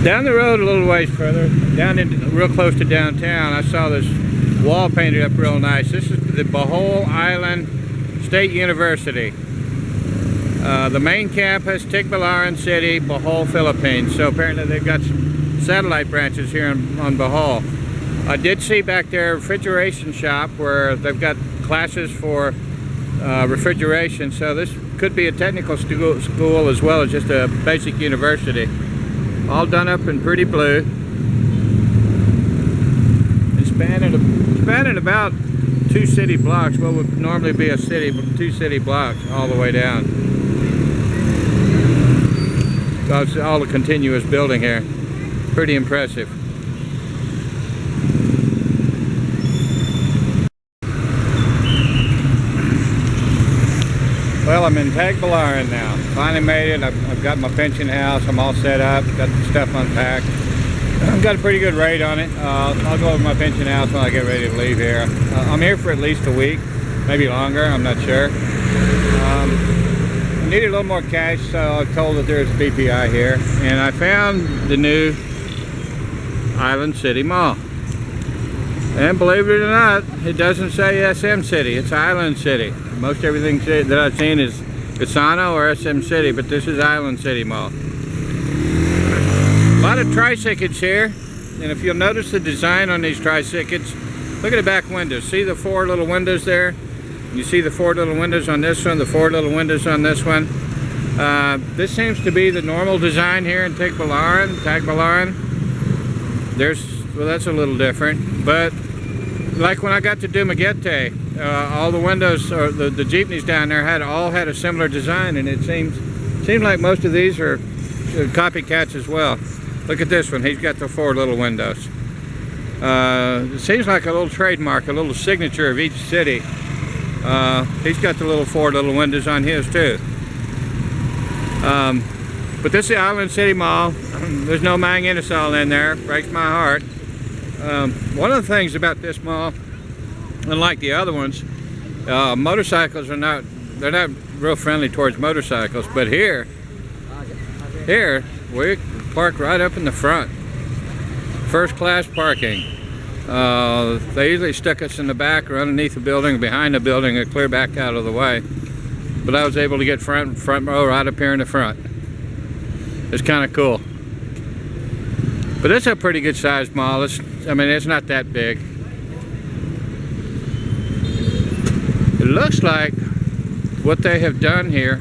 Down the road a little ways further, down in real close to downtown, I saw this wall painted up real nice. This is the Bohol Island State University. The main campus, Tagbilaran City, Bohol, Philippines. So apparently they've got some satellite branches here on Bohol. I did see back there a refrigeration shop where they've got classes for refrigeration. So this could be a technical school as well as just a basic university. All done up in pretty blue. It's spanning about 2 city blocks. What would normally be a city, 2 city blocks all the way down. So it's all a continuous building here. Pretty impressive. Well, I'm in Tagbilaran now. Finally made it. I've got my pension house. I'm all set up. Got the stuff unpacked. I've got a pretty good rate on it. I'll go over to my pension house when I get ready to leave here. I'm here for at least a week, maybe longer. I'm not sure. I needed a little more cash, so I was told that there's a BPI here, and I found the new Island City Mall. And believe it or not, it doesn't say SM City, it's Island City. Most everything that I've seen is Gasano or SM City, but this is Island City Mall. A lot of tricycles here, and if you'll notice the design on these tricycles, look at the back windows. See the 4 little windows there? You see the 4 little windows on this one, the 4 little windows on this one. This seems to be the normal design here in Tagbilaran. Well, that's a little different, but like when I got to Dumaguete, all the windows, or the jeepneys down there all had a similar design, and it seems like most of these are copycats as well. Look at this one, he's got the 4 little windows. It seems like a little trademark, a little signature of each city. He's got the little 4 little windows on his too. But this is the Island City Mall. There's no Mang Inasal in there. Breaks my heart. One of the things about this mall, unlike the other ones, motorcycles are not real friendly towards motorcycles, but here we park right up in the front. First class parking. They usually stick us in the back or underneath the building, behind the building, and clear back out of the way. But I was able to get front row right up here in the front. It's kind of cool. But it's a pretty good sized mall. I mean, it's not that big. It looks like what they have done here,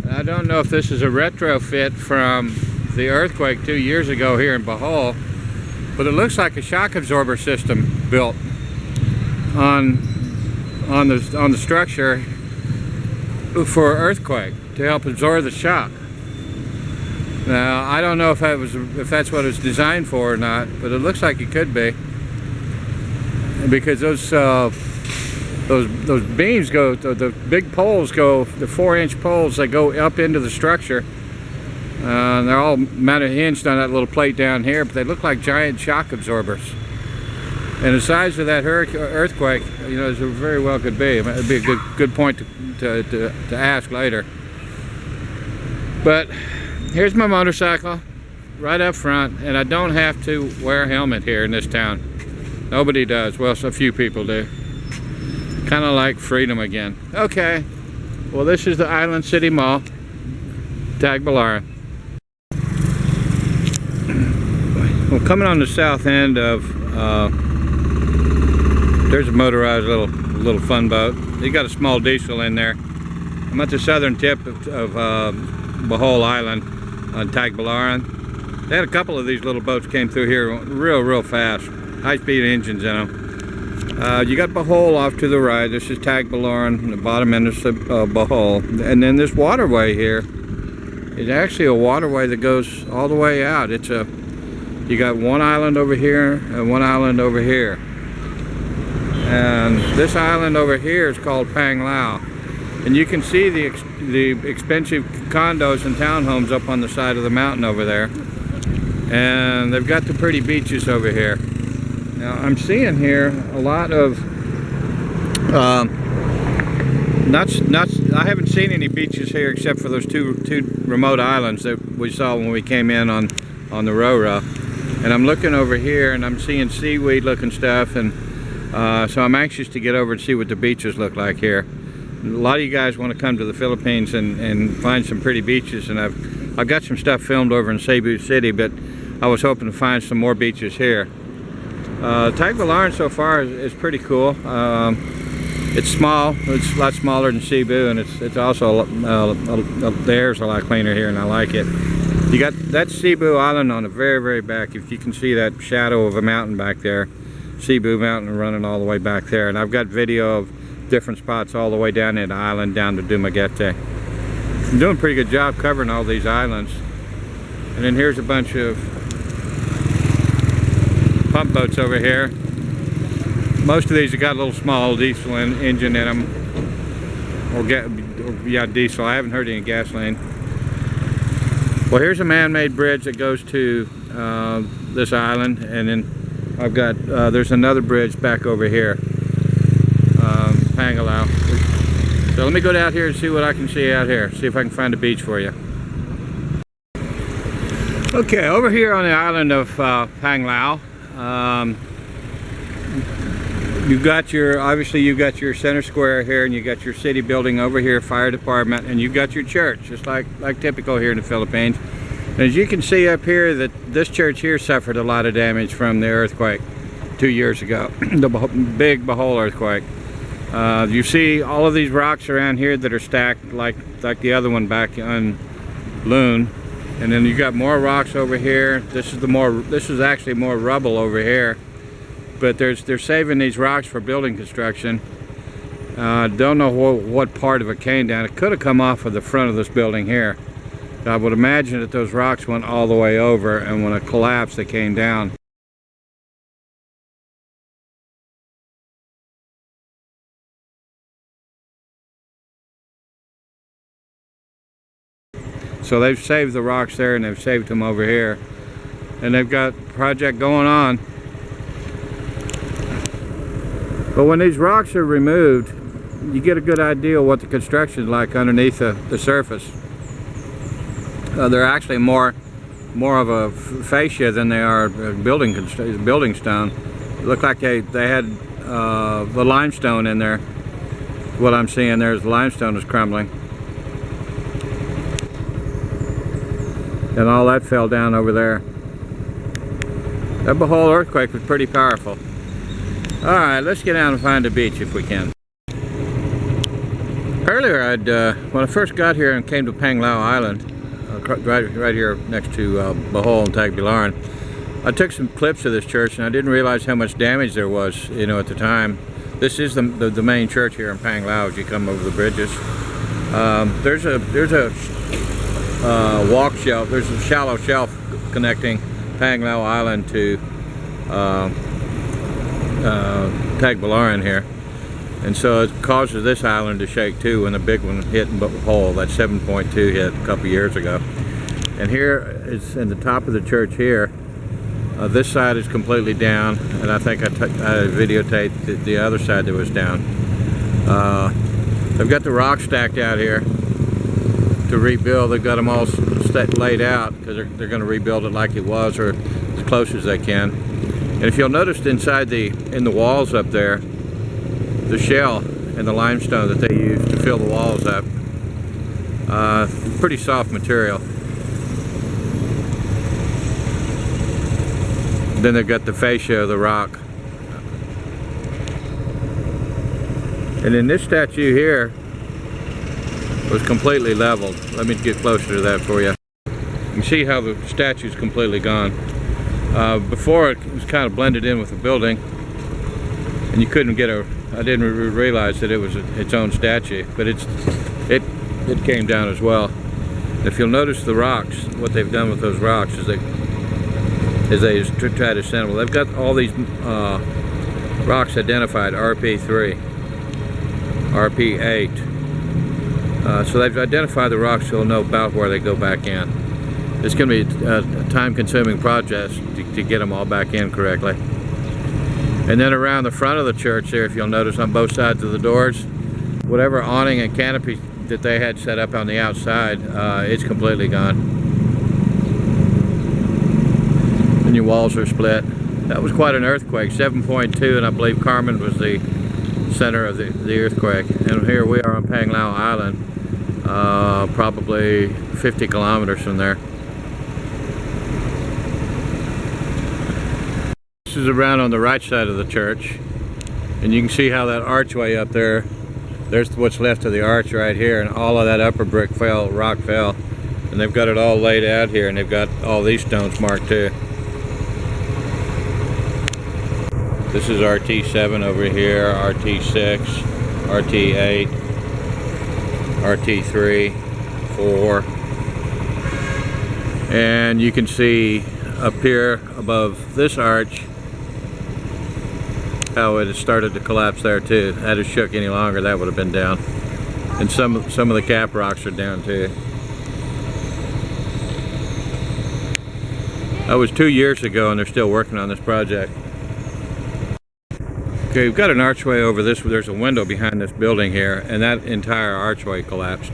I don't know if this is a retrofit from the earthquake 2 years ago here in Bohol, but it looks like a shock absorber system built on the structure for earthquake to help absorb the shock. Now I don't know if that's what it's designed for or not, but it looks like it could be, because those beams go, the big poles go, the 4-inch poles, they go up into the structure. They're all mounted hinged on that little plate down here, but they look like giant shock absorbers. And the size of that earthquake, you know, is very well could be. It'd be a good point to ask later. But here's my motorcycle, right up front, and I don't have to wear a helmet here in this town. Nobody does. Well, so a few people do. Kind of like freedom again. Okay. Well, this is the Island City Mall, Tagbilaran. Well, coming on the south end of, there's a motorized little fun boat. You got a small diesel in there. I'm at the southern tip of Bohol Island on Tagbilaran. They had a couple of these little boats came through here real fast. High-speed engines in them. You got Bohol off to the right. This is Tagbilaran, the bottom end of Bohol. And then this waterway here is actually a waterway that goes all the way out. You got one island over here and one island over here. And this island over here is called Panglao. And you can see the expensive condos and townhomes up on the side of the mountain over there. And they've got the pretty beaches over here. Now I'm seeing here a lot of I haven't seen any beaches here except for those two remote islands that we saw when we came in on on the Roro. And I'm looking over here and I'm seeing seaweed looking stuff, and so I'm anxious to get over and see what the beaches look like here. A lot of you guys want to come to the Philippines and find some pretty beaches, and I've got some stuff filmed over in Cebu City, but I was hoping to find some more beaches here. Tagbilaran so far is pretty cool. It's small. It's a lot smaller than Cebu, and it's also the air's a lot cleaner here, and I like it. You got that Cebu Island on the very, very back. If you can see that shadow of a mountain back there, Cebu Mountain running all the way back there. And I've got video of different spots all the way down that island down to Dumaguete. I'm doing a pretty good job covering all these islands. And then here's a bunch of pump boats over here. Most of these have got a little small diesel engine in them, or yeah, diesel. I haven't heard any gasoline. Well, here's a man-made bridge that goes to this island, and then I've got there's another bridge back over here, Panglao. So let me go down here and see what I can see out here. See if I can find a beach for you. Okay, over here on the island of Panglao. Obviously you've got your center square here, and you got your city building over here, fire department, and you've got your church, just like typical here in the Philippines. And as you can see up here, that this church here suffered a lot of damage from the earthquake 2 years ago, the big Bohol earthquake. You see all of these rocks around here that are stacked like the other one back on Loon, and then you got more rocks over here. This is actually more rubble over here. But they're saving these rocks for building construction. Don't know what part of it came down. It could have come off of the front of this building here. I would imagine that those rocks went all the way over, and when it collapsed, they came down. So they've saved the rocks there, and they've saved them over here. And they've got a project going on. But when these rocks are removed, you get a good idea of what the construction is like underneath the surface. They're actually more of a fascia than they are building stone. It looked like they had the limestone in there. What I'm seeing there is the limestone is crumbling. And all that fell down over there. That Bohol earthquake was pretty powerful. Alright, let's get down and find a beach if we can. Earlier, when I first got here and came to Panglao Island, right here next to Bohol and Tagbilaran, I took some clips of this church, and I didn't realize how much damage there was, at the time. This is the main church here in Panglao as you come over the bridges. There's a walk shelf. There's a shallow shelf connecting Panglao Island to Tagbilaran here, and so it causes this island to shake too when the big one hit in Bohol. That 7.2 hit a couple years ago. And here is in the top of the church here. This side is completely down, and I think I videotaped the other side that was down. They've got the rock stacked out here to rebuild. They've got them all laid out because they're going to rebuild it like it was, or as close as they can. And if you'll notice inside in the walls up there, the shell and the limestone that they use to fill the walls up, pretty soft material. Then they've got the fascia of the rock. And then this statue here was completely leveled. Let me get closer to that for you. You can see how the statue's completely gone. Before it was kind of blended in with the building, and you couldn't get I didn't realize that it was its own statue, but it came down as well. If you'll notice the rocks, what they've done with those rocks is they try to assemble. They've got all these rocks identified: RP3, RP8. So they've identified the rocks, so they'll know about where they go back in. It's going to be a time-consuming project to get them all back in correctly. And then around the front of the church there, if you'll notice on both sides of the doors, whatever awning and canopy that they had set up on the outside, it's completely gone. and your walls are split. That was quite an earthquake, 7.2, and I believe Carmen was the center of the earthquake. And here we are on Panglao Island, probably 50 kilometers from there. This is around on the right side of the church, and you can see how that archway up there, there's what's left of the arch right here, and all of that upper rock fell, and they've got it all laid out here, and they've got all these stones marked too. This is RT7 over here, RT6, RT8, RT3, 4, and you can see up here above this arch how it has started to collapse there too. That has shook any longer, that would have been down. And some of the cap rocks are down too. That was 2 years ago, and they're still working on this project. Okay, we've got an archway over this. There's a window behind this building here, and that entire archway collapsed.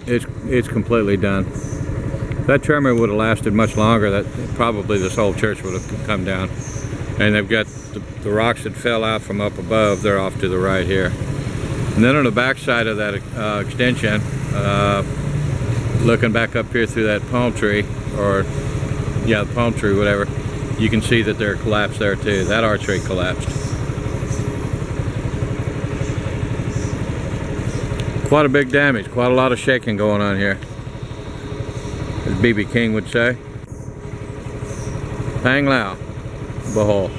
It's completely done. If that tremor would have lasted much longer, that probably this whole church would have come down. And they've got the rocks that fell out from up above, they're off to the right here. And then on the back side of that extension, looking back up here through that palm tree, or yeah, the palm tree, whatever, you can see that they're collapsed there too. That archway collapsed. Quite a big damage, quite a lot of shaking going on here, as B.B. King would say. Panglao, Bohol.